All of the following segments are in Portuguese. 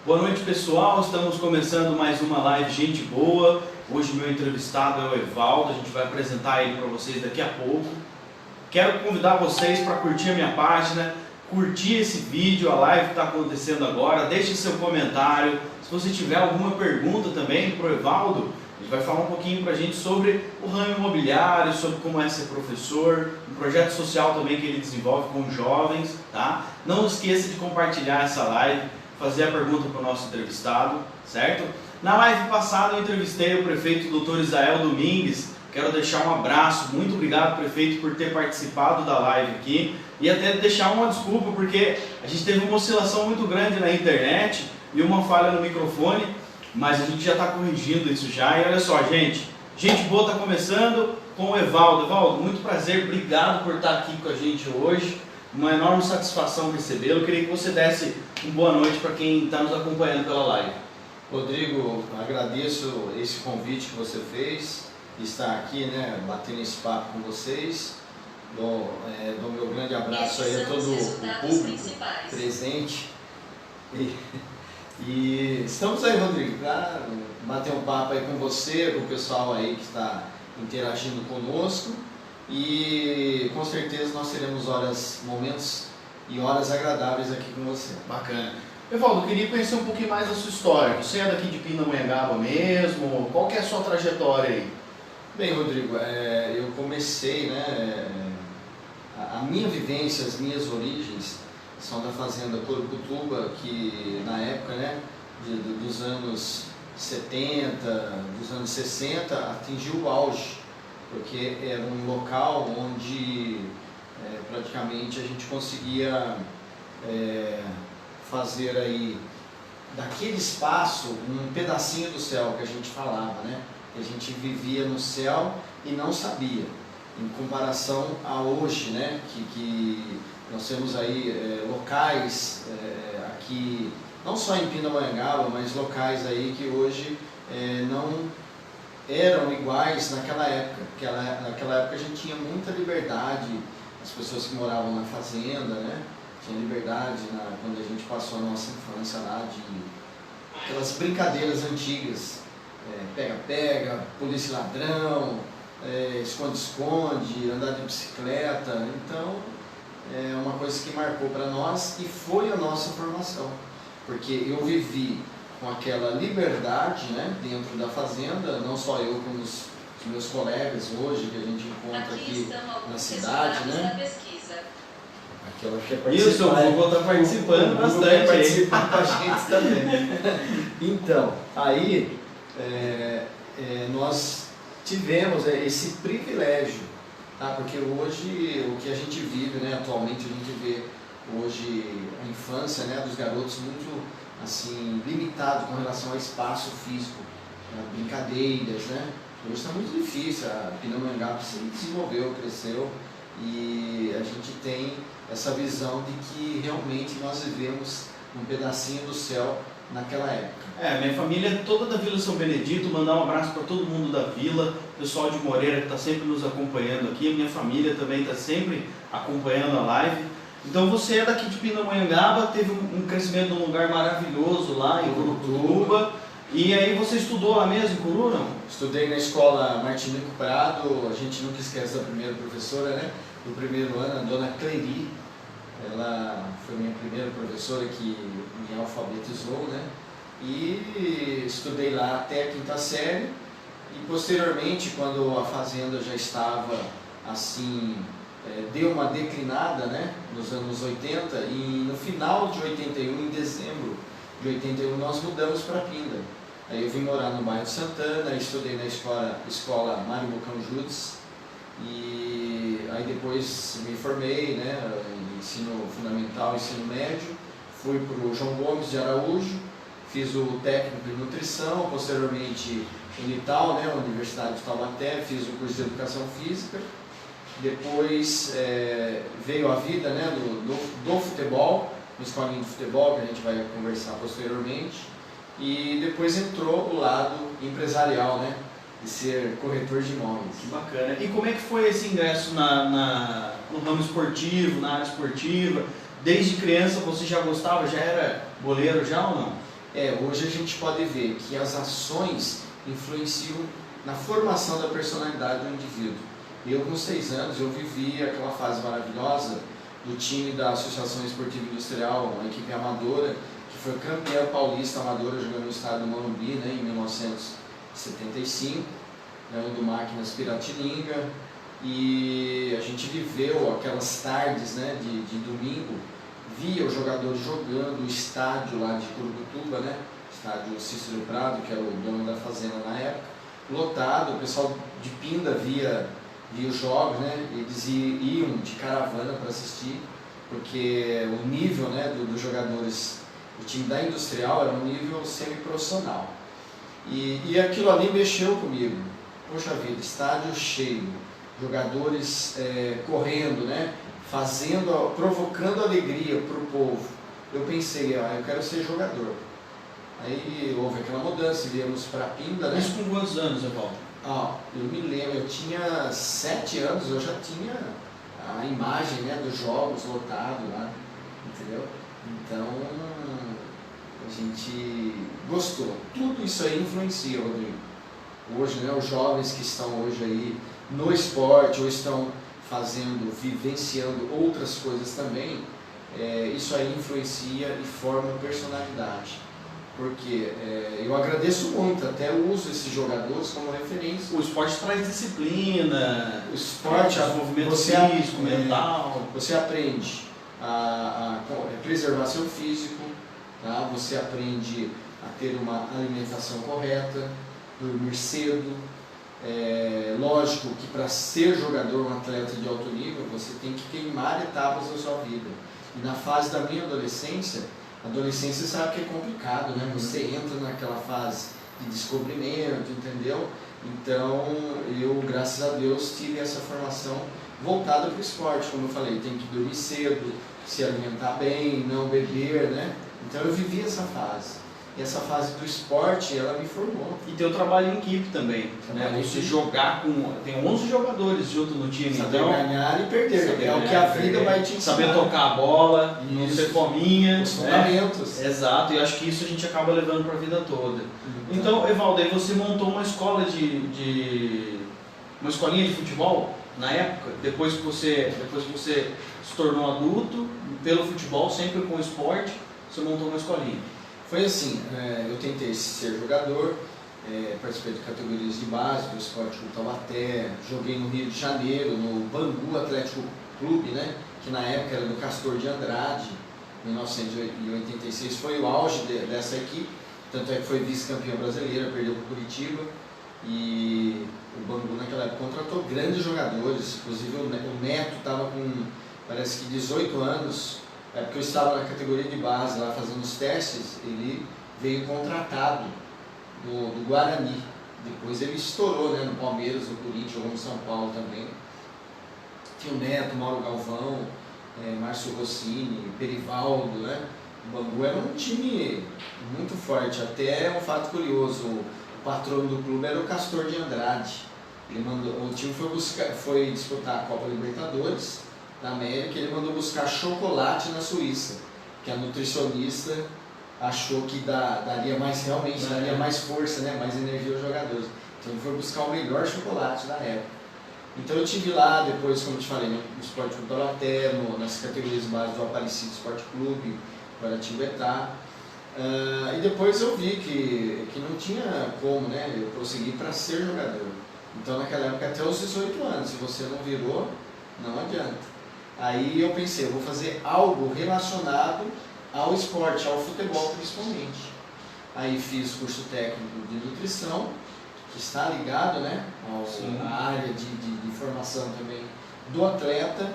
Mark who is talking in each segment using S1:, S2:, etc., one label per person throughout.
S1: Boa noite, pessoal, estamos começando mais uma live Gente Boa. Hoje meu entrevistado é o Evaldo, a gente vai apresentar ele para vocês daqui a pouco. Quero convidar vocês para curtir a minha página, curtir esse vídeo, a live que está acontecendo agora, deixe seu comentário. Se você tiver alguma pergunta também para o Evaldo, ele vai falar um pouquinho para a gente sobre o ramo imobiliário, sobre como é ser professor, um projeto social também que ele desenvolve com jovens, tá? Não esqueça de compartilhar essa live, fazer a pergunta para o nosso entrevistado, certo? Na live passada eu entrevistei o prefeito Dr. Isael Domingues. Quero deixar um abraço, muito obrigado, prefeito, por ter participado da live aqui e até deixar uma desculpa porque a gente teve uma oscilação muito grande na internet e uma falha no microfone, mas a gente já está corrigindo isso já. E olha só, gente boa está começando com o Evaldo. Evaldo, muito prazer, obrigado por estar aqui com a gente hoje, uma enorme satisfação recebê-lo. Queria que você desse uma boa noite para quem está nos acompanhando pela live.
S2: Rodrigo, agradeço esse convite que você fez, estar aqui, né, batendo esse papo com vocês. Dou meu grande abraço aí a todo o público presente. E estamos aí, Rodrigo, para bater um papo aí com você, com o pessoal aí que está interagindo conosco. E com certeza nós teremos momentos e horas agradáveis aqui com você.
S1: Bacana. Evaldo, eu queria conhecer um pouquinho mais da sua história. Você é daqui de Pindamonhangaba mesmo? Qual que é a sua trajetória aí?
S2: Bem, Rodrigo, eu comecei, né, a minha vivência, as minhas origens são da fazenda Corucutuba, que na época, né, dos anos 70, dos anos 60, atingiu o auge, porque era um local onde praticamente a gente conseguia fazer aí daquele espaço um pedacinho do céu que a gente falava, né? Que a gente vivia no céu e não sabia, em comparação a hoje, né? Que nós temos aí locais aqui, não só em Pindamonhangaba, mas locais aí que hoje não eram iguais naquela época, porque naquela época a gente tinha muita liberdade, as pessoas que moravam na fazenda, né? Tinha liberdade quando a gente passou a nossa infância lá, de aquelas brincadeiras antigas, pega-pega, polícia e ladrão, esconde-esconde, andar de bicicleta. Então é uma coisa que marcou para nós e foi a nossa formação, porque eu vivi com aquela liberdade, né, dentro da fazenda, não só eu, como os meus colegas hoje que a gente encontra aqui na cidade, né? Aquela que é
S1: Isso, eu vou estar participando bastante.
S2: Participando com a gente também. Então, aí nós tivemos esse privilégio, tá? Porque hoje o que a gente vive, né, atualmente a gente vê hoje a infância, né, dos garotos muito assim limitado com relação ao espaço físico, brincadeiras, né? Hoje está muito difícil, a Pindamonhangaba se desenvolveu, cresceu e a gente tem essa visão de que realmente nós vivemos um pedacinho do céu naquela época.
S1: Minha família é toda da Vila São Benedito, mandar um abraço para todo mundo da vila, pessoal de Moreira que está sempre nos acompanhando aqui, a minha família também está sempre acompanhando a live. Então você é daqui de Pindamonhangaba, teve um crescimento num lugar maravilhoso lá em Corucutuba, e aí você estudou lá mesmo em Coru, não?
S2: Estudei na escola Martinico Prado, a gente nunca esquece da primeira professora, né? Do primeiro ano, a dona Clery. Ela foi minha primeira professora que me alfabetizou, né? E estudei lá até a quinta série e posteriormente, quando a fazenda já estava assim, deu uma declinada, né? Nos anos 80 e no final de 81, em dezembro de 81, nós mudamos para Pinda. Aí eu vim morar no bairro de Santana, estudei na escola Mário Bocão Judes e aí depois me formei, né? Ensino fundamental, ensino médio, fui para o João Gomes de Araújo, fiz o técnico em nutrição, posteriormente Unital, né, Universidade de Taubaté, fiz o curso de educação física, depois veio a vida, né, do futebol, uma escolinha de futebol que a gente vai conversar posteriormente, e depois entrou o lado empresarial, né, de ser corretor de imóveis.
S1: Que bacana. E como é que foi esse ingresso no ramo esportivo, na área esportiva? Desde criança você já gostava, já era boleiro já ou não?
S2: Hoje a gente pode ver que as ações influenciam na formação da personalidade do indivíduo. Eu, com 6 anos, eu vivi aquela fase maravilhosa do time da Associação Esportiva Industrial, uma equipe amadora, que foi campeã paulista amadora jogando no estado do Morumbi, né, em 1975, né, do Máquinas Piratininga, e a gente viveu aquelas tardes, né, de domingo, via os jogadores jogando, o estádio lá de Curugutuba, né, estádio Cícero Prado, que era o dono da fazenda na época, lotado, o pessoal de Pinda via os jogos, né, eles iam de caravana para assistir, porque o nível, né, dos jogadores, o time da Industrial era um nível semi-profissional. E aquilo ali mexeu comigo. Poxa vida, estádio cheio, jogadores correndo, né, provocando alegria para o povo. Eu pensei, eu quero ser jogador. Aí houve aquela mudança, viemos para Pinda, né?
S1: Isso com quantos anos, Evaldo?
S2: Eu me lembro, eu tinha 7 anos, eu já tinha a imagem, né, dos jogos lotados lá, entendeu? Então, a gente gostou. Tudo isso aí influencia, Rodrigo. Hoje, né, os jovens que estão hoje aí no esporte, ou estão vivenciando outras coisas também, isso aí influencia e forma personalidade. Porque eu agradeço muito, até uso esses jogadores como referência.
S1: O esporte traz disciplina,
S2: o esporte,
S1: desenvolvimento físico, mental.
S2: Você aprende a preservar seu físico, tá? Você aprende a ter uma alimentação correta, dormir cedo. Lógico que para ser jogador, um atleta de alto nível, você tem que queimar etapas da sua vida. E na fase da minha adolescência sabe que é complicado, né? Você entra naquela fase de descobrimento, entendeu? Então, eu, graças a Deus, tive essa formação voltada para o esporte. Como eu falei, tem que dormir cedo, se alimentar bem, não beber, né? Então, eu vivi essa fase. E essa fase do esporte, ela me formou.
S1: E tem o trabalho em equipe também, né? Você jogar com... Tem 11 jogadores junto no time,
S2: saber
S1: então...
S2: ganhar e perder. É o que a vida vai te ensinar.
S1: Saber tocar a bola, não ser fominha.
S2: Os fundamentos.
S1: Exato, e acho que isso a gente acaba levando para a vida toda. Então, Evaldo, aí você montou uma escola uma escolinha de futebol na época, depois que você se tornou adulto, pelo futebol, sempre com o esporte, você montou uma escolinha.
S2: Foi assim, eu tentei ser jogador, participei de categorias de base, do Esporte Clube Taubaté, joguei no Rio de Janeiro, no Bangu Atlético Clube, né, que na época era do Castor de Andrade, 1986 foi o auge dessa equipe, tanto é que foi vice-campeã brasileira, perdeu para o Curitiba, e o Bangu naquela época contratou grandes jogadores, inclusive o Neto estava com, parece que 18 anos, porque eu estava na categoria de base lá fazendo os testes, ele veio contratado do Guarani. Depois ele estourou, né, no Palmeiras, no Corinthians, jogou no São Paulo também. Tinha o Neto, Mauro Galvão, Márcio Rossini, Perivaldo, né? O Bangu era um time muito forte. Até um fato curioso, o patrono do clube era o Castor de Andrade. O time foi disputar a Copa Libertadores da América, ele mandou buscar chocolate na Suíça, que a nutricionista achou que daria mais força, né, mais energia aos jogadores. Então ele foi buscar o melhor chocolate da época. Então eu estive lá, depois, como eu te falei, no Esporte Clube Taubaté, nas categorias básicas do Aparecido Esporte Clube, Guaratinguetá. E depois eu vi que não tinha como, né, eu prosseguir para ser jogador. Então naquela época, até os 18 anos, se você não virou, não adianta. Aí eu pensei, eu vou fazer algo relacionado ao esporte, ao futebol principalmente. Aí fiz curso técnico de nutrição, que está ligado, né, à área de formação também do atleta.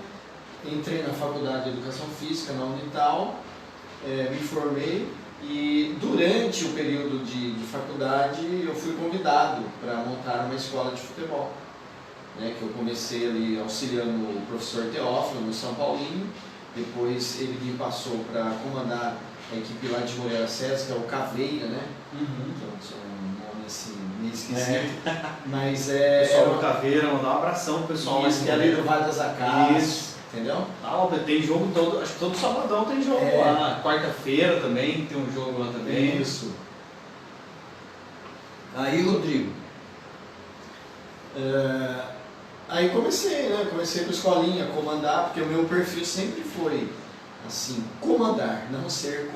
S2: Entrei na faculdade de Educação Física, na Unital, me formei e durante o período de faculdade eu fui convidado para montar uma escola de futebol. Que eu comecei ali auxiliando o professor Teófilo no São Paulinho, depois ele me passou para comandar a equipe lá de Moreira César, que é o Caveira, né? Então, um nome assim, meio esquisito. Mas
S1: pessoal do Caveira, mandar um abração pro pessoal.
S2: Isso, que é ali do Vale das Acácias. entendeu?
S1: Ah, tem jogo todo, acho que todo sabadão tem jogo lá. Quarta-feira também tem um jogo lá também.
S2: Isso. Aí, Rodrigo, aí comecei com a escolinha, comandar, porque o meu perfil sempre foi assim, comandar, não ser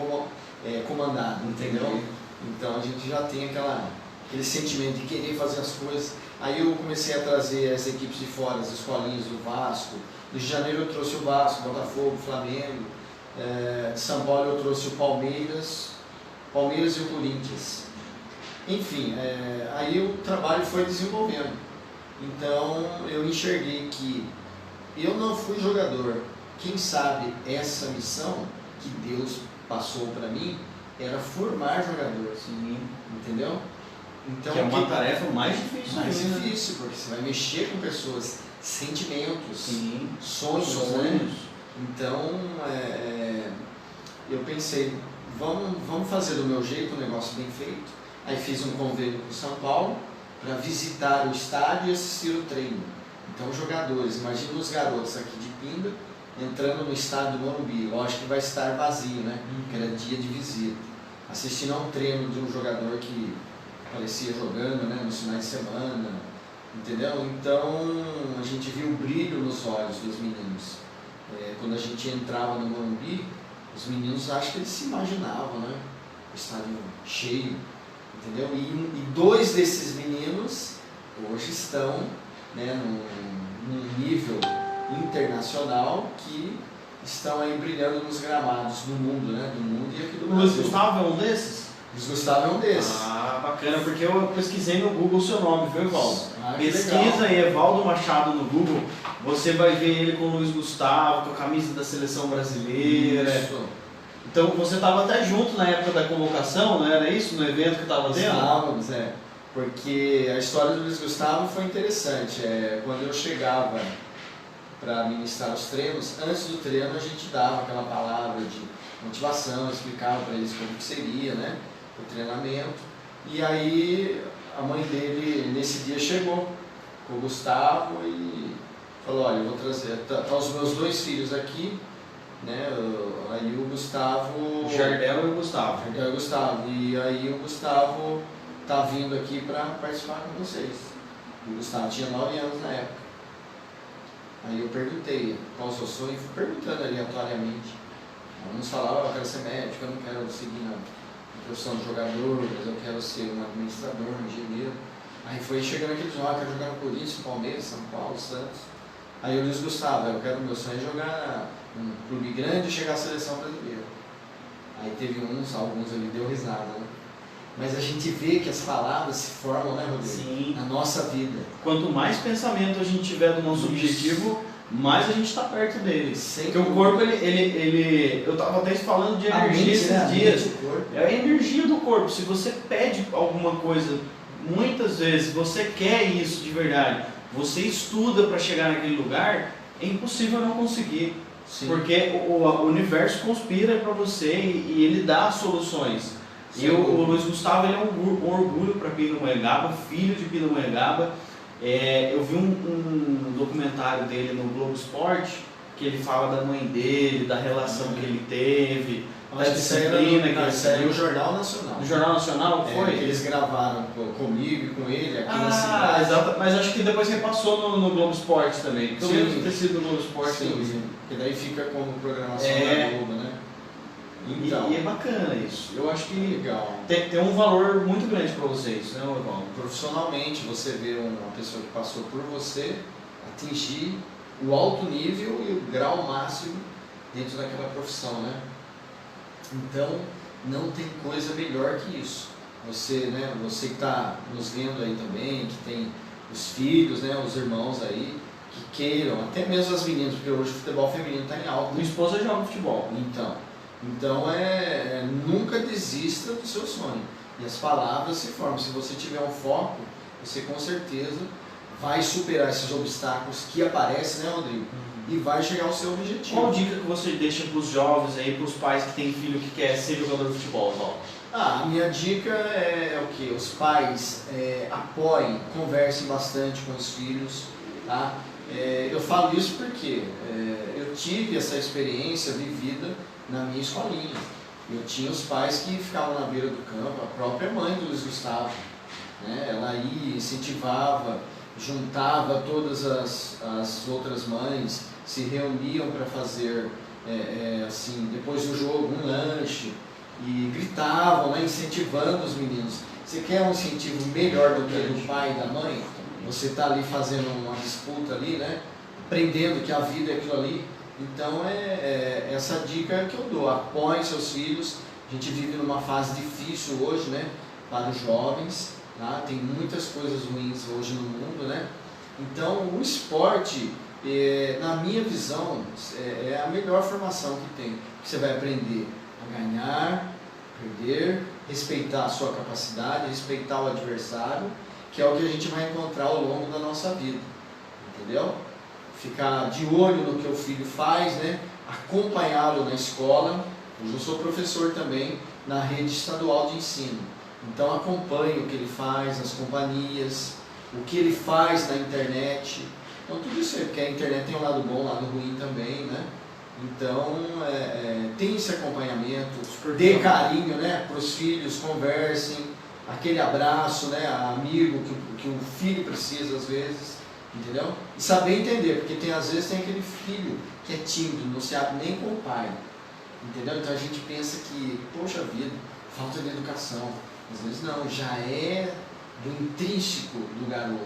S2: comandado, entendeu? Então a gente já tem aquele sentimento de querer fazer as coisas. Aí eu comecei a trazer as equipes de fora, as escolinhas do Vasco. No Rio de Janeiro eu trouxe o Vasco, Botafogo, Flamengo. De São Paulo eu trouxe o Palmeiras e o Corinthians. Enfim, aí o trabalho foi desenvolvendo. Então eu enxerguei que eu não fui jogador. Quem sabe essa missão que Deus passou para mim era formar jogadores.
S1: Sim.
S2: Entendeu? Então,
S1: que é uma tarefa mais difícil.
S2: Mais
S1: ainda.
S2: difícil, porque você vai mexer com pessoas, sentimentos,
S1: Sim.
S2: sonhos. Né? Então, eu pensei, vamos fazer do meu jeito um negócio bem feito. Aí fiz um convênio com São Paulo para visitar o estádio e assistir o treino. Então, jogadores, imagina os garotos aqui de Pinda entrando no estádio do Morumbi. Lógico que vai estar vazio, né? Porque era dia de visita. Assistindo a um treino de um jogador que aparecia jogando, né, nos finais de semana, entendeu? Então a gente viu o brilho nos olhos dos meninos. Quando a gente entrava no Morumbi, os meninos, acho que eles se imaginavam, né? O estádio cheio, entendeu? E dois desses meninos hoje estão, né, num nível internacional que estão aí brilhando nos gramados do mundo, né? Do mundo e aqui do Brasil.
S1: O Luiz Gustavo é um desses?
S2: Luiz Gustavo é um desses.
S1: Ah, bacana, porque eu pesquisei no Google o seu nome, viu, Evaldo? Pesquisa
S2: legal.
S1: aí Evaldo Machado no Google, você vai ver ele com o Luiz Gustavo, com a camisa da seleção brasileira.
S2: Isso.
S1: Então você estava até junto na época da convocação, não era isso? No evento que estava tendo?
S2: Estávamos, porque a história do Luiz Gustavo foi interessante. Quando eu chegava para ministrar os treinos, antes do treino a gente dava aquela palavra de motivação, explicava para eles como que seria, né, o treinamento. E aí a mãe dele nesse dia chegou com o Gustavo e falou, olha, eu vou trazer, tá os meus dois filhos aqui, né, aí o Gustavo...
S1: Jardel e o Gustavo.
S2: Jardel e o Gustavo. E aí o Gustavo tá vindo aqui para participar com vocês. O Gustavo tinha 9 anos na época. Aí eu perguntei qual o seu sonho, e fui perguntando aleatoriamente. Alguns falavam, eu quero ser médico, eu não quero seguir na profissão de jogador, mas eu quero ser um administrador, um engenheiro. Aí foi chegando aqueles jogos, eu quero jogar no Corinthians, Palmeiras, São Paulo, Santos. Aí eu disse, Gustavo, meu sonho é jogar um clube grande e chegar à seleção brasileira. Aí teve alguns ali deu risada, né? Mas a gente vê que as palavras se formam, né, Rodrigo?
S1: Sim.
S2: Na nossa vida.
S1: Quanto mais pensamento a gente tiver do nosso objetivo, mais a gente está perto dele.
S2: Sem
S1: Porque o corpo, eu estava até falando de energia esses dias. É a energia do corpo. Se você pede alguma coisa, muitas vezes você quer isso de verdade, você estuda para chegar naquele lugar, é impossível não conseguir. Sim. Porque o universo conspira para você e ele dá soluções. E o Luiz Gustavo, ele é um orgulho para Pindamonhangaba, filho de Pindamonhangaba. Eu vi um documentário dele no Globo Esporte, que ele fala da mãe dele, da relação que ele teve, da disciplina que ele
S2: saiu no Jornal Nacional.
S1: No Jornal Nacional foi?
S2: Que eles gravaram comigo e com ele aqui na cidade.
S1: Exato, mas acho que depois repassou no Globo Esporte também. Eu lembro de ter sido no Globo Esporte.
S2: Sim. Que daí fica como programação da Globo, né? Então,
S1: e é bacana isso. Eu acho que
S2: legal.
S1: Tem um valor muito grande para vocês, né, Evaldo?
S2: Profissionalmente, você vê uma pessoa que passou por você atingir o alto nível e o grau máximo dentro daquela profissão, né? Então, não tem coisa melhor que isso. Você que está nos vendo aí também, que tem os filhos, né, os irmãos aí, que queiram, até mesmo as meninas, porque hoje o futebol feminino está em alta.
S1: Minha esposa joga futebol.
S2: Então nunca desista do seu sonho. E as palavras se formam. Se você tiver um foco, você com certeza vai superar esses obstáculos que aparecem, né, Rodrigo? E vai chegar ao seu objetivo.
S1: Qual dica que você deixa para os jovens aí, para os pais que têm filho que quer ser jogador de futebol, Evaldo?
S2: A minha dica é o quê? Os pais apoiem, conversem bastante com os filhos, tá? Eu falo isso porque eu tive essa experiência vivida na minha escolinha. Eu tinha os pais que ficavam na beira do campo, a própria mãe do Luiz Gustavo, né? Ela ia, incentivava, juntava todas as outras mães, se reuniam para fazer, assim, depois do jogo, um lanche, e gritavam, né, incentivando os meninos. Você quer um incentivo melhor do que do pai e da mãe? Você está ali fazendo uma disputa ali, né? Aprendendo que a vida é aquilo ali. Então essa dica que eu dou: apoie seus filhos. A gente vive numa fase difícil hoje, né? Para os jovens, tá? Tem muitas coisas ruins hoje no mundo, né? Então o esporte, na minha visão, é a melhor formação que tem. Você vai aprender a ganhar, perder, respeitar a sua capacidade, respeitar o adversário, que é o que a gente vai encontrar ao longo da nossa vida, entendeu? Ficar de olho no que o filho faz, né? Acompanhá-lo na escola. Hoje eu sou professor também na rede estadual de ensino, então acompanho o que ele faz nas companhias, o que ele faz na internet. Então tudo isso, porque a internet tem um lado bom, um lado ruim também, né? Então tem esse acompanhamento, dê carinho, né, para os filhos, conversem, aquele abraço, né, amigo que o filho precisa às vezes, entendeu? E saber entender, porque às vezes tem aquele filho que é tímido, não se abre nem com o pai, entendeu? Então a gente pensa que, poxa vida, falta de educação. Às vezes não, já é do intrínseco do garoto,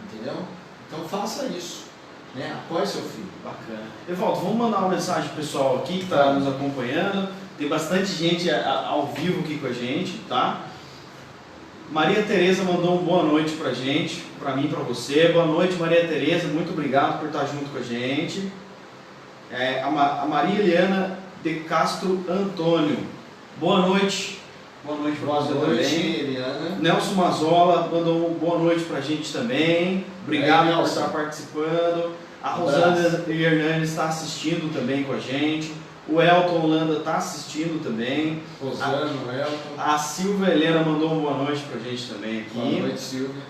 S2: entendeu? Então faça isso, né? Apoie seu filho.
S1: Bacana. Evaldo, vamos mandar uma mensagem pro pessoal aqui que está nos acompanhando. Tem bastante gente ao vivo aqui com a gente, tá? Maria Tereza mandou uma boa noite pra gente, pra mim e pra você. Boa noite, Maria Tereza, muito obrigado por estar junto com a gente. A Maria Eliana de Castro Antônio, boa noite. Boa noite para você também.
S2: Eliana.
S1: Nelson Mazola mandou uma boa noite pra gente também. Obrigado por estar participando. A Rosana Hernandes está assistindo também com a gente. O Elton Holanda está assistindo também.
S2: Rosana, o Elton.
S1: A Silvia Helena mandou uma boa noite pra gente também aqui.
S2: Boa noite, Silvia.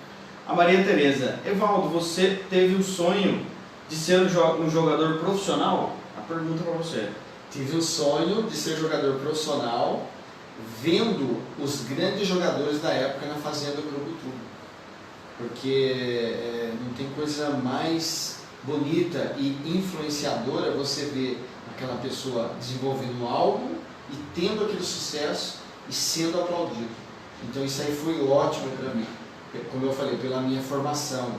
S1: A Maria Tereza, Evaldo, você teve o sonho de ser um jogador profissional? A pergunta para você.
S2: Tive o sonho de ser jogador profissional, vendo os grandes jogadores da época na Fazenda Clube Tudo. Porque não tem coisa mais bonita e influenciadora você ver aquela pessoa desenvolvendo algo e tendo aquele sucesso e sendo aplaudido. Então isso aí foi ótimo para mim. Como eu falei, pela minha formação.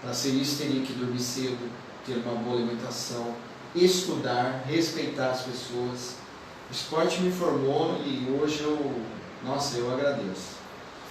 S2: Para ser isso, teria que dormir cedo, ter uma boa alimentação, estudar, respeitar as pessoas. O esporte me formou e hoje eu agradeço.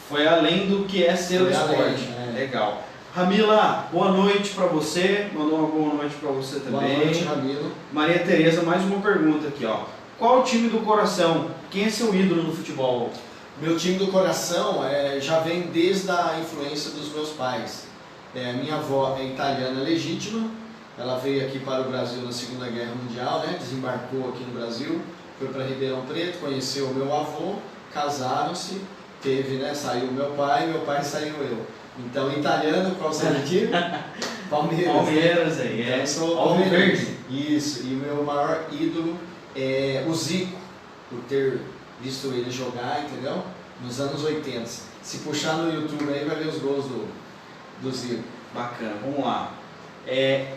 S1: Foi além do que é ser o esporte. Legal. Ramila, boa noite para você. Mandou uma boa noite para você também.
S2: Boa noite, Ramila.
S1: Maria Tereza, mais uma pergunta aqui, ó. Qual o time do coração? Quem é seu ídolo no futebol?
S2: Meu time do coração já vem desde a influência dos meus pais. Minha avó é italiana legítima. Ela veio aqui para o Brasil na Segunda Guerra Mundial, né? Desembarcou aqui no Brasil, foi para Ribeirão Preto, conheceu o meu avô, casaram-se, saiu meu pai saiu eu. Então, italiano, qual seria o time? Palmeiras.
S1: Palmeiras, aí,
S2: então, eu sou palmeirense. Isso, e o meu maior ídolo é o Zico, por ter visto ele jogar, entendeu? Nos anos 80. Se puxar no YouTube aí, vai ver os gols do Zico.
S1: Bacana, vamos lá.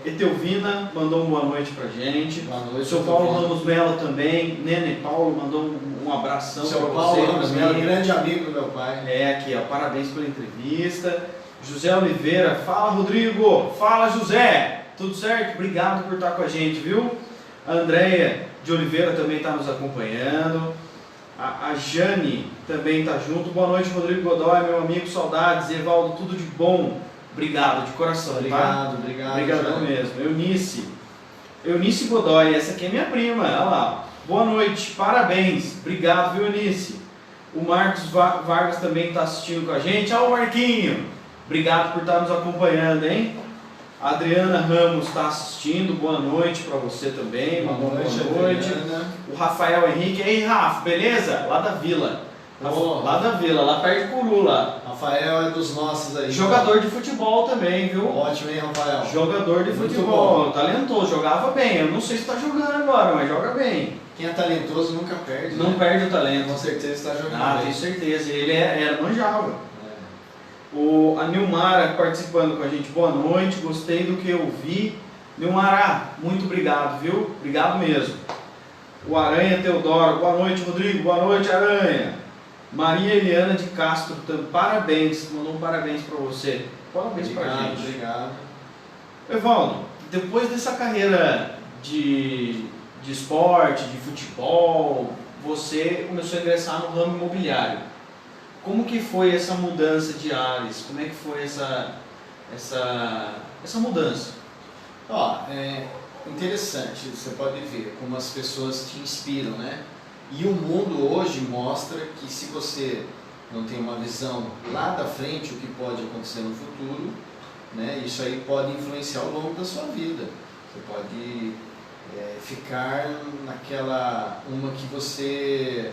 S1: Etelvina mandou uma boa noite pra gente.
S2: Boa noite.
S1: O seu Paulo Ramos Melo também. Nene Paulo mandou um abração para você.
S2: Seu Paulo Ramos Melo, grande amigo do meu pai.
S1: Aqui, ó, parabéns pela entrevista. José Oliveira, fala Rodrigo, fala José, tudo certo? Obrigado por estar com a gente, viu? A Andréia de Oliveira também está nos acompanhando. A Jane também está junto. Boa noite, Rodrigo Godoy, meu amigo, saudades. Evaldo, tudo de bom. Obrigado, de coração.
S2: Obrigado,
S1: tá?
S2: obrigado.
S1: Obrigadão mesmo. Eunice Godoy, essa aqui é minha prima, olha lá. Boa noite, parabéns. Obrigado, viu, Eunice? O Marcos Vargas também está assistindo com a gente. Olha o Marquinho. Obrigado por estar nos acompanhando, hein? A Adriana Ramos está assistindo. Boa noite para você também.
S2: Boa noite.
S1: O Rafael Henrique. Ei, Rafa, beleza? Lá da Vila.
S2: Oh,
S1: Lá da Vila, lá perto de Curu, lá.
S2: Rafael é dos nossos aí.
S1: Jogador de futebol também, viu?
S2: Ótimo, hein, Rafael?
S1: Jogador de
S2: Muito
S1: futebol, talentoso, jogava bem. Eu não sei se está jogando agora, mas joga bem.
S2: Quem é talentoso nunca perde.
S1: Não
S2: né?
S1: perde o talento.
S2: Com certeza está jogando
S1: Ah,
S2: bem.
S1: tenho certeza. Ele era manjava.
S2: É.
S1: A Nilmara participando com a gente, boa noite, gostei do que eu vi. Nilmara, muito obrigado, viu? Obrigado mesmo. O Aranha Teodoro, boa noite, Rodrigo, boa noite, Aranha. Maria Eliana de Castro, parabéns, mandou um parabéns para você. Parabéns para a gente.
S2: Obrigado.
S1: Evaldo, depois dessa carreira de esporte, de futebol, você começou a ingressar no ramo imobiliário. Como que foi essa mudança de ares? Como é que foi essa mudança?
S2: Ó, é interessante, você pode ver como as pessoas te inspiram, né? E o mundo hoje mostra que se você não tem uma visão lá da frente, o que pode acontecer no futuro, né? Isso aí pode influenciar ao longo da sua vida. Você pode ficar naquela, uma que você...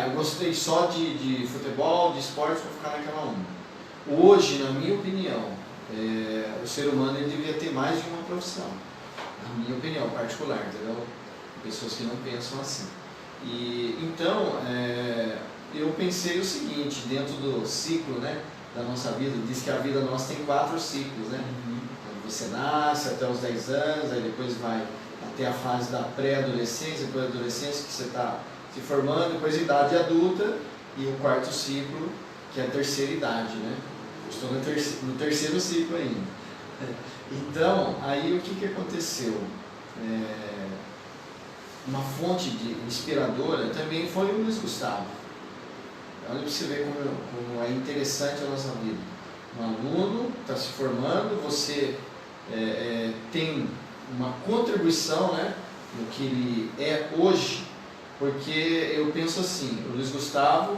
S2: eu gostei só de futebol, de esporte, vou ficar naquela uma. Hoje, na minha opinião, o ser humano ele devia ter mais de uma profissão. Na minha opinião particular, entendeu? Pessoas que não pensam assim. E então, eu pensei o seguinte, dentro do ciclo, né, da nossa vida, diz que a vida nossa tem 4 ciclos, né? Quando você nasce até os 10 anos, aí depois vai até a fase da pré-adolescência, depois da adolescência que você está se formando, depois a idade adulta e o 4º ciclo, que é a terceira idade, né? Eu estou no terceiro ciclo ainda. Então, aí o que aconteceu? Uma fonte inspiradora também foi o Luiz Gustavo. Olha para você ver como é interessante a nossa vida. Um aluno está se formando, você tem uma contribuição, né, no que ele é hoje, porque eu penso assim, o Luiz Gustavo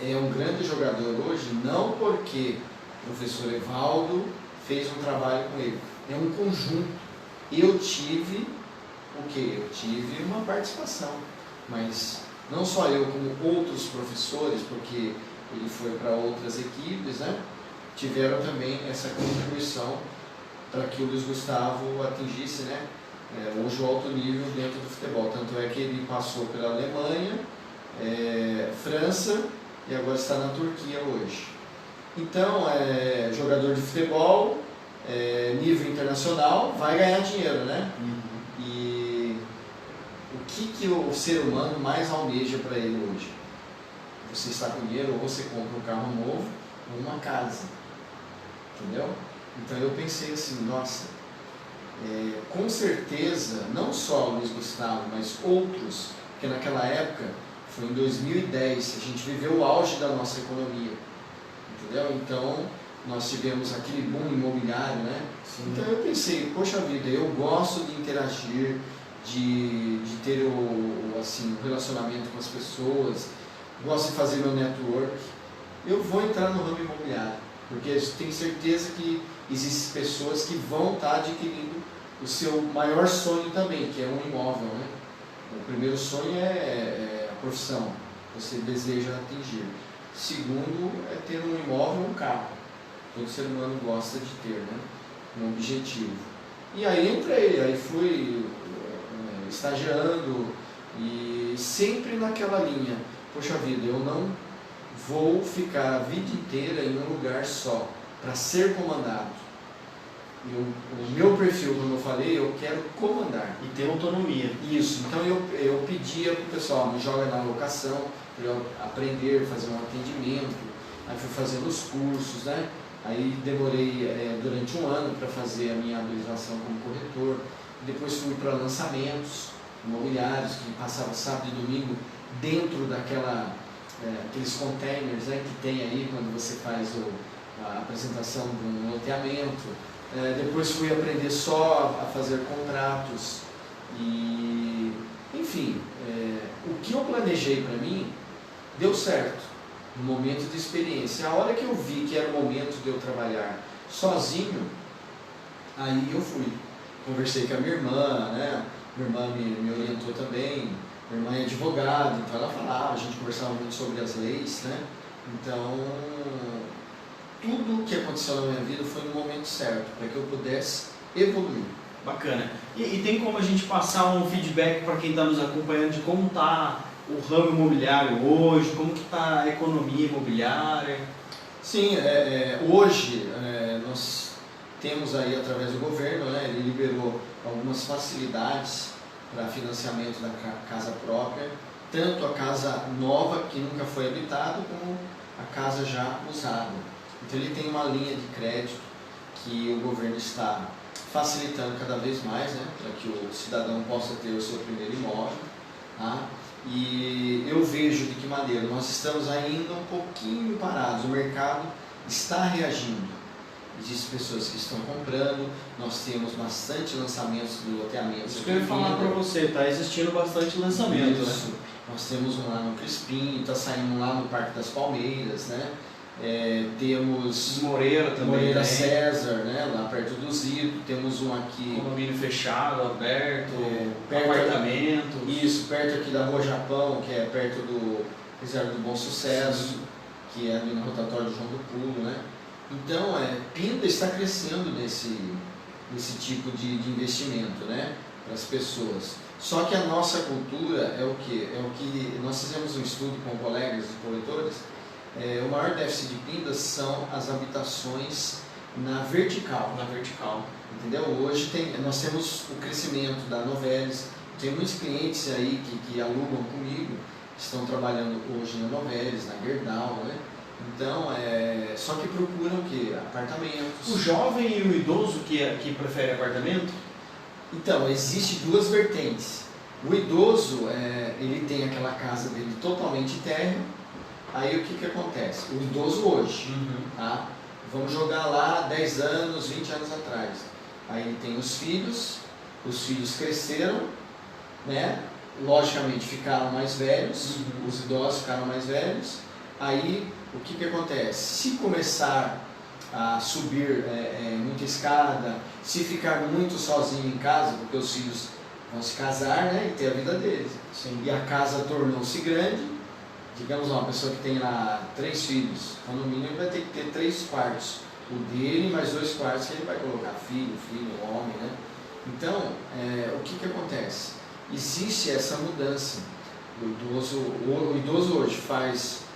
S2: é um grande jogador hoje, não porque o professor Evaldo fez um trabalho com ele, é um conjunto. Eu tive o que? Eu tive uma participação, mas não só eu, como outros professores, porque ele foi para outras equipes, né, tiveram também essa contribuição para que o Luiz Gustavo atingisse, né, hoje o alto nível dentro do futebol. Tanto é que ele passou pela Alemanha, França e agora está na Turquia hoje. Então, jogador de futebol, nível internacional, vai ganhar dinheiro, né? E o que o ser humano mais almeja para ele hoje? Você está com dinheiro, ou você compra um carro novo, ou uma casa. Entendeu? Então eu pensei assim, nossa, com certeza, não só o Luiz Gustavo, mas outros, porque naquela época, foi em 2010, a gente viveu o auge da nossa economia. Entendeu? Então, nós tivemos aquele boom imobiliário, né? Sim. Então eu pensei, poxa vida, eu gosto de interagir, de ter assim, um relacionamento com as pessoas, gosto de fazer meu network, eu vou entrar no ramo imobiliário, porque eu tenho certeza que existem pessoas que vão estar adquirindo o seu maior sonho também, que é um imóvel, né? O primeiro sonho é a profissão que você deseja atingir. Segundo é ter um imóvel, um carro. Todo ser humano gosta de ter, né? Um objetivo. E aí entrei, aí fui estagiando e sempre naquela linha. Poxa vida, eu não vou ficar a vida inteira em um lugar só para ser comandado. O meu perfil, como eu falei, eu quero comandar.
S1: E ter autonomia.
S2: Isso, então eu pedia para o pessoal, me joga na locação, para eu aprender, fazer um atendimento, aí fui fazendo os cursos, né? Aí demorei durante um ano para fazer a minha habilitação como corretor, depois fui para lançamentos imobiliários, que passava sábado e domingo dentro aqueles containers, né, que tem aí quando você faz a apresentação de um loteamento. Depois fui aprender só a fazer contratos e, enfim, o que eu planejei para mim deu certo no momento de experiência. A hora que eu vi que era o momento de eu trabalhar sozinho, aí eu fui. Conversei com a minha irmã, né? Minha irmã me orientou também, Minha irmã é advogada, então ela falava, a gente conversava muito sobre as leis, né? Então, tudo o que aconteceu na minha vida foi no momento certo, para que eu pudesse evoluir.
S1: Bacana. E tem como a gente passar um feedback para quem está nos acompanhando de como está o ramo imobiliário hoje, como que está a economia imobiliária?
S2: Sim, hoje nós temos aí através do governo, né, ele liberou algumas facilidades para financiamento da casa própria, tanto a casa nova que nunca foi habitada, como a casa já usada. Então ele tem uma linha de crédito que o governo está facilitando cada vez mais, né, para que o cidadão possa ter o seu primeiro imóvel. Tá? E eu vejo de que maneira nós estamos ainda um pouquinho parados, o mercado está reagindo. Existem pessoas que estão comprando, nós temos bastante lançamentos de loteamentos.
S1: Isso que eu ia falar para você, está existindo bastante lançamento.
S2: Isso. Né? Nós temos um lá no Crispim, está saindo lá no Parque das Palmeiras, né? Temos
S1: Moreira também,
S2: Moreira César, né? Lá perto do Zito, temos um aqui.
S1: Condomínio fechado, aberto,
S2: perto
S1: apartamento.
S2: Isso, perto aqui da Rua Japão, que é perto do Reserva do Bom Sucesso,
S1: sim,
S2: que é ali no rotatório de João do Pulo, né? Então, Pinda está crescendo nesse tipo de investimento, né? Para as pessoas. Só que a nossa cultura é o quê? É o que nós fizemos um estudo com colegas e corretores. O maior déficit de Pindas são as habitações na vertical.
S1: Na vertical.
S2: Entendeu? Hoje nós temos o crescimento da Novelis. Tem muitos clientes aí que alugam comigo, que estão trabalhando hoje na Novelis, na Gerdau, né? Então, só que procuram o quê? Apartamentos.
S1: O jovem e o idoso que prefere apartamento?
S2: Então, existe duas vertentes. O idoso, ele tem aquela casa dele totalmente térrea. Aí o que acontece? O idoso hoje, tá? Vamos jogar lá 10 anos, 20 anos atrás. Aí ele tem os filhos cresceram, né? Logicamente ficaram mais velhos, os idosos ficaram mais velhos. Aí o que acontece? Se começar a subir muita escada, se ficar muito sozinho em casa, porque os filhos vão se casar, né, e ter a vida deles.
S1: Sim.
S2: E a casa tornou-se grande, digamos uma pessoa que tem lá 3 filhos, então no mínimo vai ter que ter 3 quartos. O dele mais 2 quartos que ele vai colocar filho, homem, né? Então, o que acontece? Existe essa mudança. O idoso hoje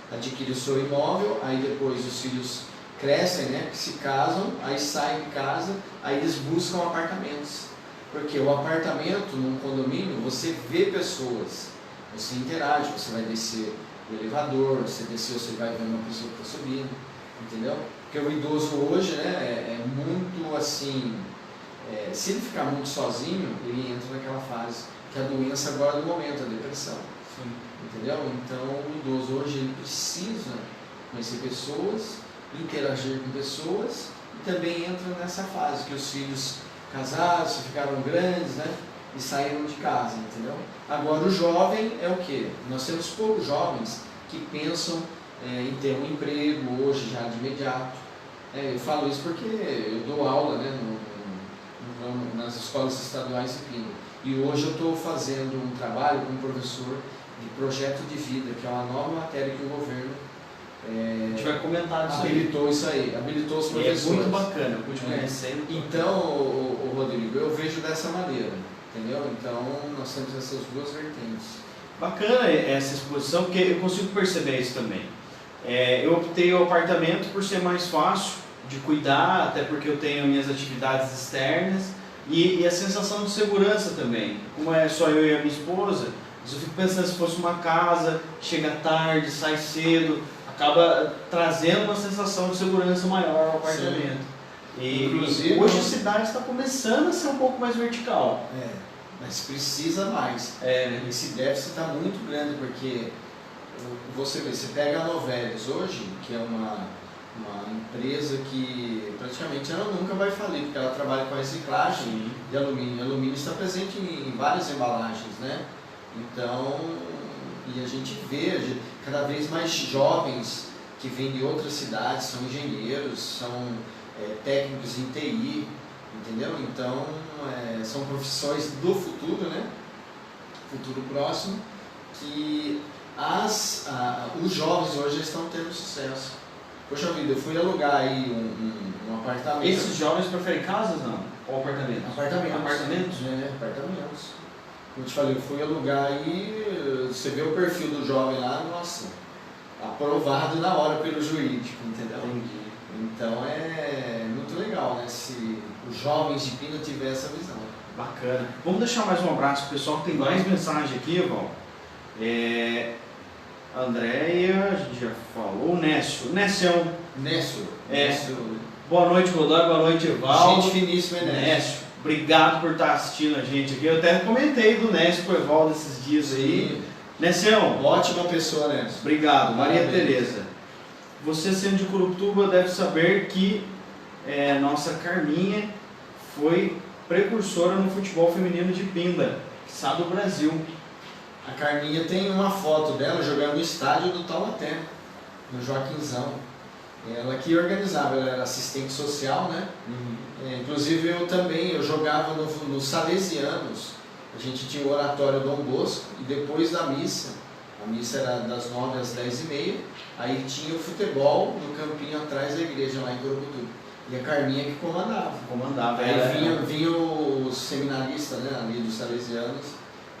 S2: adquire o seu imóvel, aí depois os filhos crescem, né, se casam, aí saem de casa, aí eles buscam apartamentos. Porque o apartamento, num condomínio, você vê pessoas, você interage, você vai descer o elevador, você desceu, você vai ver uma pessoa que está subindo, entendeu? Porque o idoso hoje, né, é muito assim, se ele ficar muito sozinho, ele entra naquela fase, que é a doença agora do momento, a depressão.
S1: Sim.
S2: Entendeu? Então o idoso hoje ele precisa conhecer pessoas, interagir com pessoas e também entra nessa fase que os filhos casados, ficaram grandes, né? E saíram de casa, entendeu? Agora o jovem é o quê? Nós temos poucos jovens que pensam em ter um emprego hoje já de imediato. Eu falo isso porque eu dou aula, né, nas escolas estaduais de Pinda. E hoje eu estou fazendo um trabalho com um professor de projeto de vida, que é uma nova matéria que o governo
S1: a gente vai comentar disso
S2: habilitou isso aí, habilitou os professores.
S1: E é muito bacana, eu pude conhecer.
S2: Então, o Rodrigo, eu vejo dessa maneira, entendeu? Então, nós temos essas duas vertentes.
S1: Bacana essa exposição, porque eu consigo perceber isso também. Eu optei o apartamento por ser mais fácil de cuidar, até porque eu tenho minhas atividades externas, e a sensação de segurança também. Como é só eu e a minha esposa, eu fico pensando, se fosse uma casa, chega tarde, sai cedo, acaba trazendo uma sensação de segurança maior ao apartamento. E hoje a cidade está começando a ser um pouco mais vertical.
S2: Mas precisa mais. Esse déficit está muito grande, porque você pega a Novelis hoje, que é uma empresa que praticamente ela nunca vai falir, porque ela trabalha com a reciclagem de alumínio. O alumínio está presente em várias embalagens, né? Então, e a gente vê cada vez mais jovens que vêm de outras cidades, são engenheiros, são técnicos em TI, entendeu? Então, são profissões do futuro, né? Futuro próximo, que os jovens hoje estão tendo sucesso. Poxa vida, eu fui alugar aí um apartamento.
S1: Esses jovens preferem casas, não? Ou apartamentos?
S2: Apartamentos.
S1: Apartamentos?
S2: Apartamentos. Como eu te falei, eu fui alugar aí, você vê o perfil do jovem lá, nossa, aprovado na hora pelo jurídico, entendeu?
S1: Entendi.
S2: Então é muito legal, né, se os jovens de Pina tiverem essa visão.
S1: Bacana. Vamos deixar mais um abraço pro pessoal que tem mais mensagem aqui, Val. Andréia, a gente já falou, Nécio.
S2: Nécio.
S1: Boa noite, Godoy, boa noite, Evaldo.
S2: Gente finíssima,
S1: Nécio. Obrigado por estar assistindo a gente aqui. Eu até comentei do Nécio com o Evaldo esses dias aí. Nécio.
S2: Ótima pessoa, Nécio.
S1: Obrigado. Maria Tereza. Você sendo de Curupituba deve saber que nossa Carminha foi precursora no futebol feminino de Pinda, que sabe do Brasil.
S2: A Carminha tem uma foto dela jogando no estádio do Taubaté, no Joaquinzão. Ela que organizava, ela era assistente social, né? Inclusive eu jogava nos Salesianos. A gente tinha o oratório Dom Bosco e depois da missa, a missa era das 9 às 10h30, aí tinha o futebol no campinho atrás da igreja lá em Curupituba. E a Carminha que comandava. Aí vinha os seminaristas, né, ali dos Salesianos,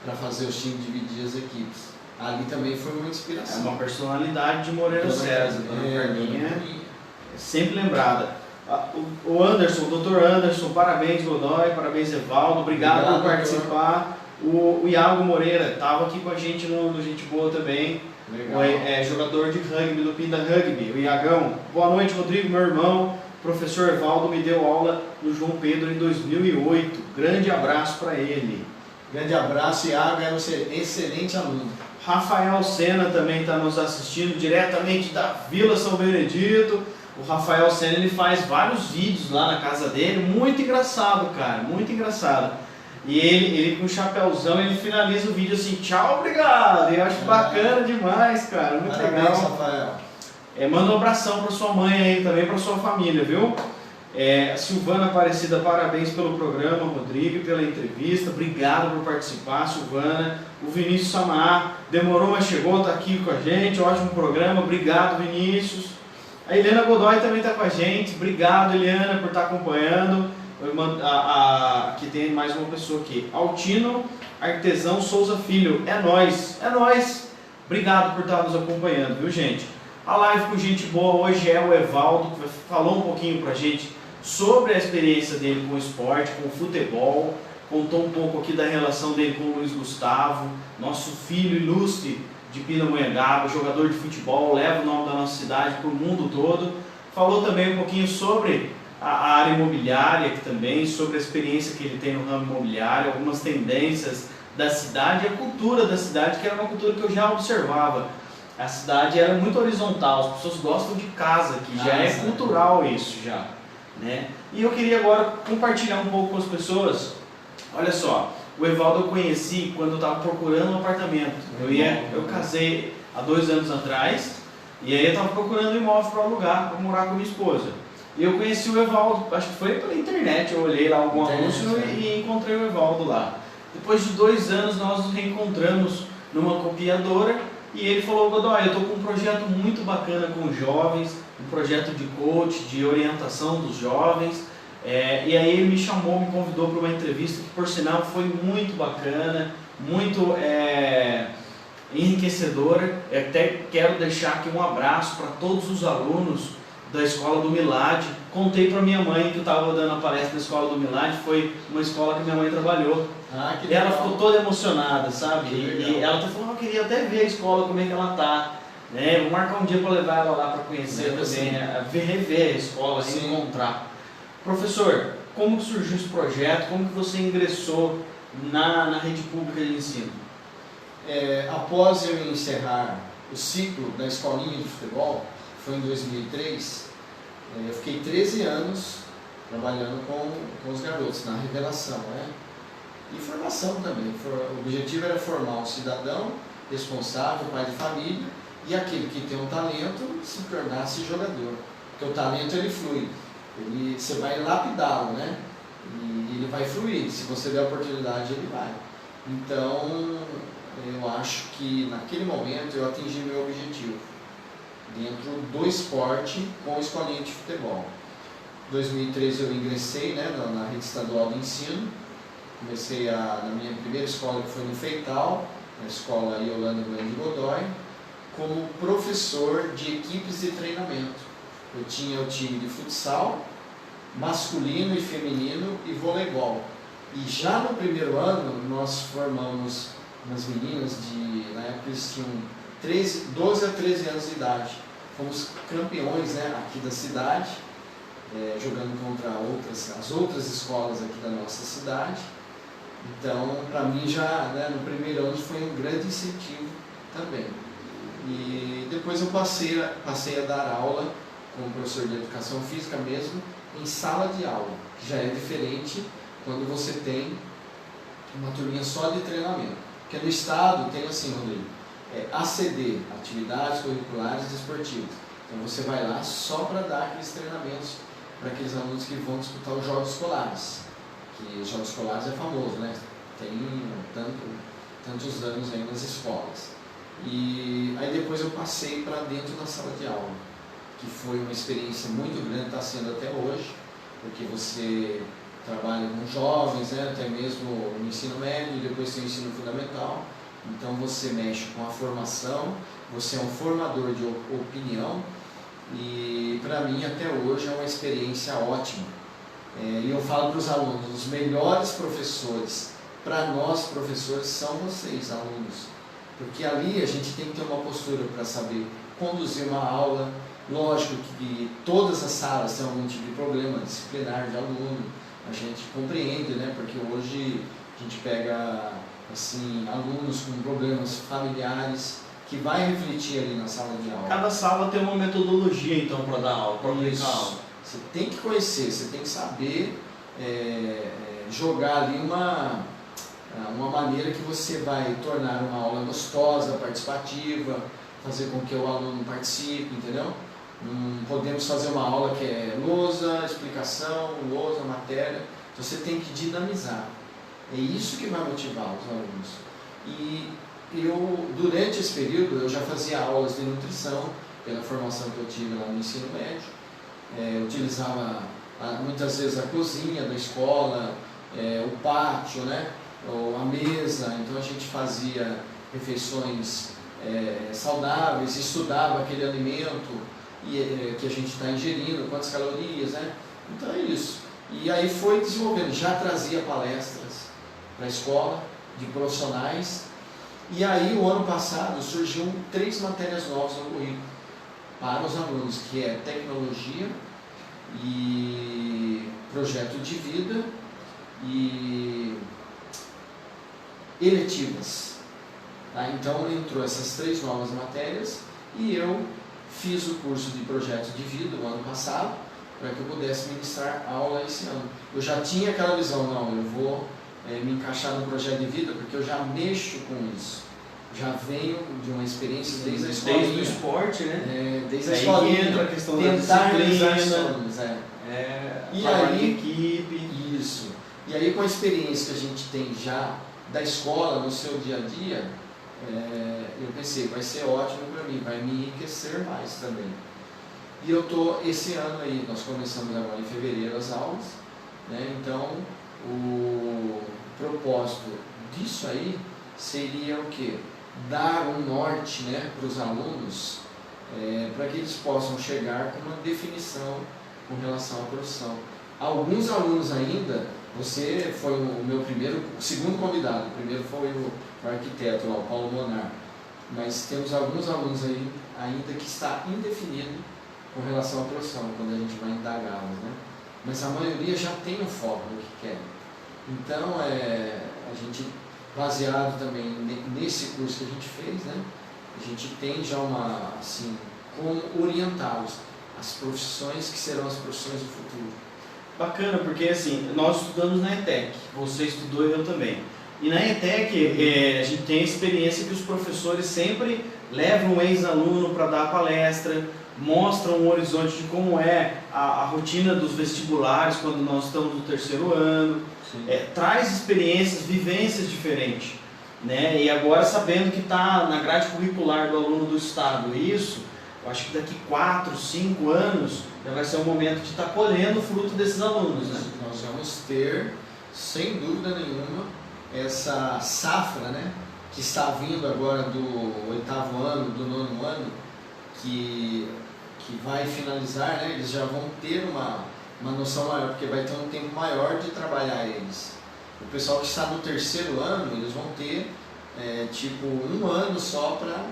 S2: para fazer os times dividir as equipes. Ali também foi uma inspiração.
S1: É uma personalidade de Moreira César, Dona Carminha, sempre lembrada. O Anderson, o Dr. Anderson, parabéns Godoy, parabéns Evaldo, obrigado por participar. O Iago Moreira estava aqui com a gente no Gente Boa também. Jogador de rugby do Pinda Rugby, o Iagão. Boa noite, Rodrigo, meu irmão. O professor Evaldo me deu aula no João Pedro em 2008. Grande abraço para ele.
S2: Grande abraço, Iago, é um excelente aluno.
S1: Rafael Sena também está nos assistindo diretamente da Vila São Benedito. O Rafael Sena, ele faz vários vídeos lá na casa dele, muito engraçado, cara, muito engraçado. E ele com o chapéuzão, ele finaliza o vídeo assim, tchau, obrigado. Eu acho bacana demais, cara, muito legal.
S2: Rafael.
S1: Manda um abração para sua mãe aí também, para sua família, viu? Silvana Aparecida, parabéns pelo programa, Rodrigo, pela entrevista, obrigado por participar, Silvana. O Vinícius Samar, demorou, mas chegou, está aqui com a gente, ótimo programa, obrigado, Vinícius. A Eliana Godoy também está com a gente, obrigado, Eliana, por estar acompanhando. Aqui tem mais uma pessoa aqui, Altino Artesão Souza Filho, é nóis, obrigado por estar nos acompanhando, viu, gente? A live com gente boa hoje é o Evaldo, que falou um pouquinho pra gente sobre a experiência dele com o esporte, com o futebol, contou um pouco aqui da relação dele com o Luiz Gustavo, nosso filho ilustre de Pindamonhangaba, jogador de futebol, leva o nome da nossa cidade para o mundo todo. Falou também um pouquinho sobre a área imobiliária aqui também, sobre a experiência que ele tem no ramo imobiliário, algumas tendências da cidade e a cultura da cidade, que era uma cultura que eu já observava. A cidade era muito horizontal, as pessoas gostam de casa, que já é cultural isso já, né? E eu queria agora compartilhar um pouco com as pessoas. Olha só, o Evaldo eu conheci quando eu estava procurando um apartamento. Eu casei há 2 anos atrás, e aí eu estava procurando um imóvel para alugar, para morar com minha esposa. E eu conheci o Evaldo, acho que foi pela internet, eu olhei lá algum anúncio e encontrei o Evaldo lá. Depois de 2 anos nós nos reencontramos numa copiadora, e ele falou, Godoy, eu estou com um projeto muito bacana com os jovens, um projeto de coach, de orientação dos jovens. E aí ele me chamou, me convidou para uma entrevista que, por sinal, foi muito bacana, muito enriquecedora. Eu até quero deixar aqui um abraço para todos os alunos da Escola do Milad. Contei para minha mãe que eu estava dando a palestra da Escola do Milad, foi uma escola que minha mãe trabalhou.
S2: Que
S1: e ela ficou toda emocionada, sabe? E ela tá falando, eu queria até ver a escola, como é que ela tá. Vou marcar um dia para levar ela lá para conhecer também, rever a escola, encontrar. Professor, como que surgiu esse projeto? Como que você ingressou na rede pública de ensino?
S2: Após eu encerrar o ciclo da escolinha de futebol, foi em 2003, eu fiquei 13 anos trabalhando com os garotos, na revelação, né? E formação também. O objetivo era formar um cidadão responsável, pai de família, e aquele que tem um talento se tornasse jogador. Porque o talento ele flui. Você vai lapidá-lo, né? E ele vai fluir. Se você der a oportunidade, ele vai. Então, eu acho que naquele momento eu atingi meu objetivo dentro do esporte com escolinha de futebol. Em 2013 eu ingressei, né, na rede estadual de ensino, comecei na minha primeira escola, que foi no Feital, na escola Yolanda Grande Godoy, como professor de equipes de treinamento. Eu tinha o time de futsal, masculino e feminino e voleibol. E já no primeiro ano nós formamos umas meninas na época eles tinham 12 a 13 anos de idade. Fomos campeões, né, aqui da cidade, jogando contra as outras escolas aqui da nossa cidade. Então, para mim já, né, no primeiro ano foi um grande incentivo também. E depois eu passei a dar aula como professor de educação física mesmo, em sala de aula, que já é diferente quando você tem uma turminha só de treinamento. Porque no estado tem assim, Rodrigo, ACD, Atividades Curriculares Desportivas. Então você vai lá só para dar aqueles treinamentos para aqueles alunos que vão disputar os Jogos Escolares. Que os Jogos Escolares é famoso, né? Tem tantos anos aí nas escolas. E aí depois eu passei para dentro da sala de aula, que foi uma experiência muito grande, está sendo até hoje, porque você trabalha com jovens, né, até mesmo no ensino médio, depois tem o ensino fundamental, então você mexe com a formação, você é um formador de opinião, e para mim até hoje é uma experiência ótima. E eu falo para os alunos, os melhores professores para nós professores são vocês, alunos, porque ali a gente tem que ter uma postura para saber conduzir uma aula. Lógico que todas as salas têm algum tipo de problema disciplinar de aluno, a gente compreende, né? Porque hoje a gente pega assim, alunos com problemas familiares que vai refletir ali na sala de aula.
S1: Cada sala tem uma metodologia então para dar aula, para aplicar aula.
S2: Você tem que conhecer, você tem que saber jogar ali uma maneira que você vai tornar uma aula gostosa, participativa, fazer com que o aluno participe, entendeu? Não podemos fazer uma aula que é lousa, explicação, lousa, matéria. Então você tem que dinamizar. É isso que vai motivar os alunos. E eu, durante esse período, eu já fazia aulas de nutrição, pela formação que eu tive lá no ensino médio. Utilizava muitas vezes a cozinha da escola, o pátio, né? Ou a mesa. Então a gente fazia refeições saudáveis, estudava aquele alimento que a gente está ingerindo, quantas calorias, né? Então é isso. E aí foi desenvolvendo, já trazia palestras para a escola, de profissionais, e aí o ano passado surgiu 3 matérias novas no currículo para os alunos, que é tecnologia e projeto de vida e eletivas. Tá? Então entrou essas 3 novas matérias e eu fiz o curso de projeto de vida o ano passado, para que eu pudesse ministrar aula esse ano. Eu já tinha aquela visão, não, eu vou me encaixar no projeto de vida, porque eu já mexo com isso. Já venho de uma experiência desde a escola.
S1: Desde o esporte, né?
S2: Desde a escola.
S1: Entra a questão da disciplina,
S2: e
S1: aí, equipe.
S2: Isso. E aí com a experiência que a gente tem já da escola no seu dia a dia, eu pensei, vai ser ótimo para mim, vai me enriquecer mais também. E eu estou, esse ano aí, nós começamos agora em fevereiro as aulas, né? Então o propósito disso aí seria o quê? Dar um norte, né, para os alunos, para que eles possam chegar com uma definição com relação à profissão. Alguns alunos ainda, você foi o segundo convidado, o primeiro foi o arquiteto lá, o Paulo Monar, mas temos alguns alunos aí ainda que está indefinido com relação à profissão, quando a gente vai indagá-los, né? Mas a maioria já tem um foco no que quer. Então, a gente, baseado também nesse curso que a gente fez, né? A gente tem já como orientá-los as profissões que serão as profissões do futuro.
S1: Bacana, porque assim, nós estudamos na ETEC, você estudou e eu também. E na ETEC a gente tem a experiência que os professores sempre levam um ex-aluno para dar palestra, mostram um horizonte de como é a rotina dos vestibulares quando nós estamos no 3º ano, traz experiências, vivências diferentes. né? E agora sabendo que está na grade curricular do aluno do Estado isso, eu acho que daqui 4, 5 anos já vai ser o momento de estar colhendo o fruto desses alunos, né?
S2: Nós vamos ter, sem dúvida nenhuma, essa safra, né, que está vindo agora do 8º ano, do 9º ano, que vai finalizar, né, eles já vão ter uma noção maior, porque vai ter um tempo maior de trabalhar eles. O pessoal que está no 3º ano, eles vão ter tipo 1 ano só para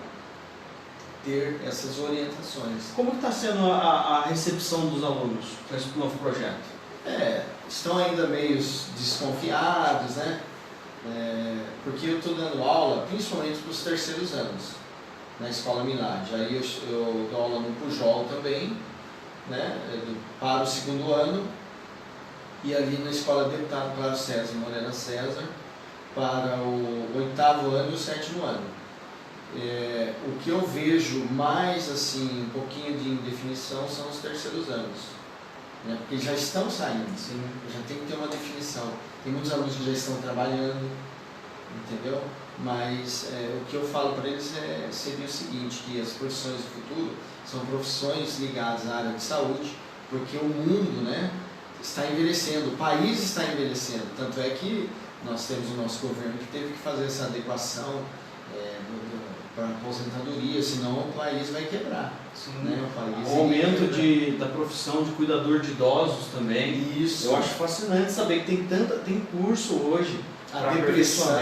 S2: ter essas orientações.
S1: Como está sendo a recepção dos alunos para esse novo projeto?
S2: Estão ainda meio desconfiados, né? Porque eu estou dando aula principalmente para os 3º anos na Escola Milad. Aí eu dou aula no Pujol também, né? Para o 2º ano, e ali na Escola Deputado Claro César Morena César para o 8º ano e o 7º ano. O que eu vejo mais assim, um pouquinho de indefinição são os 3º anos, né? Porque já estão saindo, assim, já tem que ter uma definição. Tem muitos alunos que já estão trabalhando, entendeu? Mas o que eu falo para eles seria o seguinte, que as profissões do futuro são profissões ligadas à área de saúde, porque o mundo, né, está envelhecendo, o país está envelhecendo, tanto é que nós temos o nosso governo que teve que fazer essa adequação para a aposentadoria, senão o país vai quebrar.
S1: Sim.
S2: Né?
S1: O aumento da profissão de cuidador de idosos também.
S2: Isso.
S1: Eu acho fascinante saber que tem curso hoje.
S2: A depressão,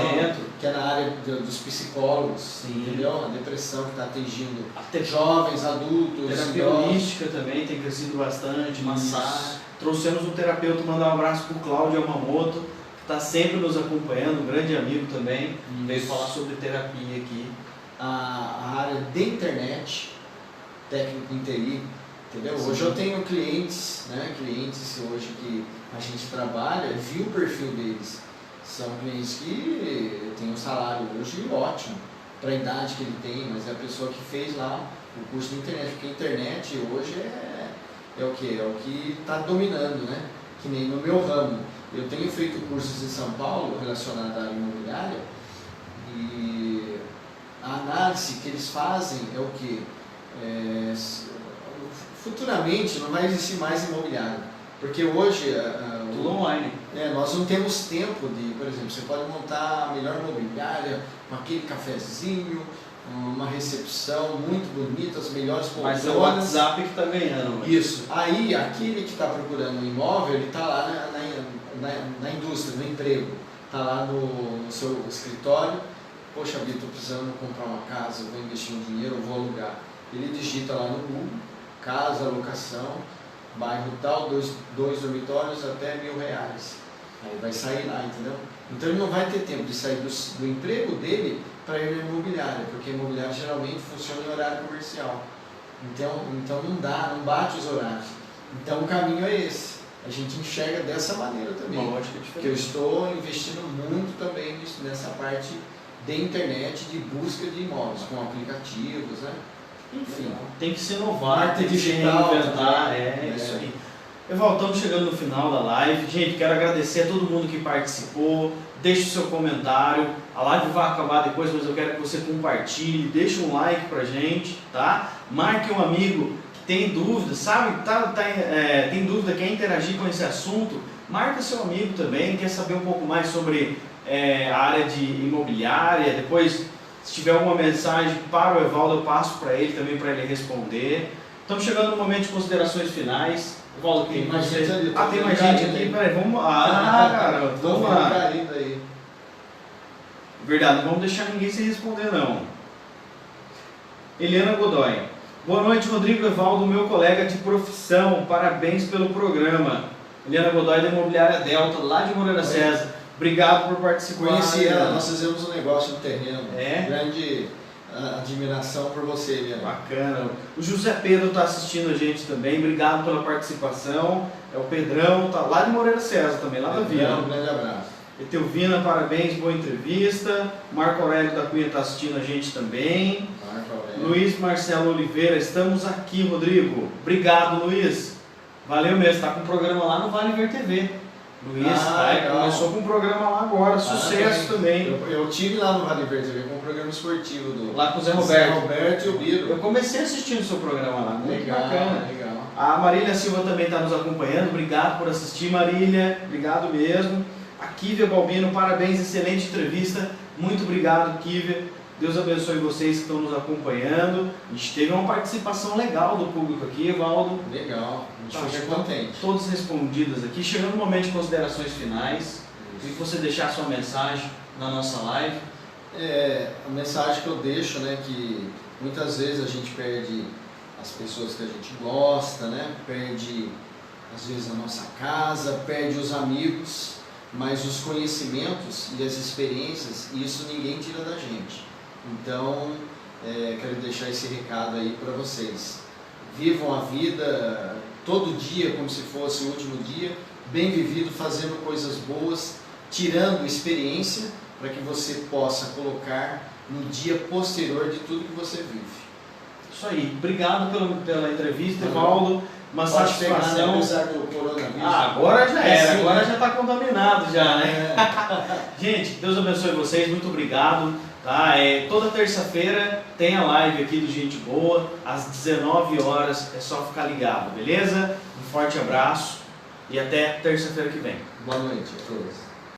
S2: que é na área dos psicólogos, sim, entendeu? A depressão que está atingindo até jovens, adultos,
S1: terapia holística também tem crescido bastante, massagem. Trouxemos um terapeuta, mandar um abraço para o Cláudio Yamamoto, que está sempre nos acompanhando, um grande amigo também, veio falar sobre terapia aqui.
S2: A área de internet, técnico em TI, entendeu?
S1: Sim.
S2: Hoje eu tenho clientes, né? Clientes hoje que a gente trabalha, viu o perfil deles. São clientes que têm um salário hoje ótimo, para a idade que ele tem, mas é a pessoa que fez lá o curso de internet, porque a internet hoje é o quê? É o que está dominando, né? Que nem no meu ramo. Eu tenho feito cursos em São Paulo relacionados à área imobiliária e a análise que eles fazem é o quê? Futuramente não vai existir mais imobiliário, porque hoje
S1: tudo online.
S2: Nós não temos tempo de, por exemplo, você pode montar a melhor imobiliária com aquele cafezinho, uma recepção muito bonita, as melhores poltronas.
S1: Mas é o WhatsApp que está ganhando. Mas...
S2: Isso. Aí aquele que está procurando um imóvel, ele está lá na indústria, no emprego, está lá no seu escritório. Poxa vida, estou precisando comprar uma casa, vou investir um dinheiro, vou alugar. Ele digita lá no Google, casa, locação, bairro tal, dois dormitórios até R$1.000. Aí vai sair lá, entendeu? Então ele não vai ter tempo de sair do emprego dele para ir na imobiliária, porque a imobiliária geralmente funciona em horário comercial. Então não bate os horários. Então o caminho é esse. A gente enxerga dessa maneira também.
S1: Uma lógica diferente.
S2: Porque eu estou investindo muito também nessa parte de internet, de busca de imóveis, com aplicativos, né? Enfim.
S1: Tem que se inovar,
S2: Marketing
S1: tem que se
S2: digital,
S1: reinventar, isso aí. Evaldo, estamos chegando no final da live. Gente, quero agradecer a todo mundo que participou. Deixe o seu comentário. A live vai acabar depois, mas eu quero que você compartilhe. Deixe um like pra gente, tá? Marque um amigo que tem dúvida, sabe? Tem dúvida, quer interagir com esse assunto? Marca seu amigo também, quer saber um pouco mais sobre a área de imobiliária. Depois, se tiver alguma mensagem para o Evaldo, eu passo para ele também, para ele responder. Estamos chegando no momento de considerações finais. Evaldo,
S2: tem mais gente ali.
S1: Tem mais gente aqui. Peraí, vamos. Cara, vamos lá. Verdade, não vamos deixar ninguém sem responder, não. Eliana Godoy. Boa noite, Rodrigo Evaldo, meu colega de profissão. Parabéns pelo programa. Eliana Godoy, da Imobiliária Delta, lá de Moreira César. Obrigado por participar.
S2: Conheci ela, nós fizemos um negócio no terreno.
S1: Grande
S2: admiração por você, Eliana.
S1: Bacana. O José Pedro está assistindo a gente também. Obrigado pela participação. É o Pedrão, tá lá de Moreira César também, lá da Vila.
S2: Um grande abraço.
S1: Etelvina, parabéns, boa entrevista. Marco Aurélio da Cunha está assistindo a gente também.
S2: Marco Aurélio.
S1: Luiz Marcelo Oliveira, estamos aqui, Rodrigo. Obrigado, Luiz. Valeu mesmo, está com um programa lá no Vale Ver TV. Luiz,
S2: legal.
S1: começou com um programa lá agora, sucesso também.
S2: Eu tive lá no Vale Verde TV com um programa esportivo do
S1: Lá com o Zé
S2: Zé
S1: Roberto.
S2: Roberto e o Biro.
S1: Eu comecei assistindo o seu programa lá, muito
S2: Legal,
S1: bacana.
S2: legal.
S1: A Marília Silva também está nos acompanhando, obrigado por assistir, Marília, obrigado mesmo. A Kívia Balbino, parabéns, excelente entrevista, muito obrigado, Kívia. Deus abençoe vocês que estão nos acompanhando. A gente teve uma participação legal do público aqui, Evaldo.
S2: Legal, a gente
S1: Tá,
S2: fica contente.
S1: Todas respondidas aqui. Chegando o momento de considerações finais, queria que você deixasse sua mensagem na nossa live.
S2: A mensagem que eu deixo, né, que muitas vezes a gente perde as pessoas que a gente gosta, né, perde às vezes a nossa casa, perde os amigos, mas os conhecimentos e as experiências, isso ninguém tira da gente. Então, quero deixar esse recado aí para vocês. Vivam a vida todo dia como se fosse o último dia, bem vivido, fazendo coisas boas, tirando experiência para que você possa colocar no dia posterior de tudo que você vive.
S1: Isso aí. Obrigado pela entrevista, Evaldo. Uma satisfação.
S2: Apesar do coronavírus.
S1: Agora já era,
S2: sim,
S1: agora
S2: né?
S1: já está contaminado já, né? Gente, Deus abençoe vocês, muito obrigado. Tá? Toda terça-feira tem a live aqui do Gente Boa, às 19 horas, é só ficar ligado, beleza? Um forte abraço e até terça-feira que vem.
S2: Boa noite a todos.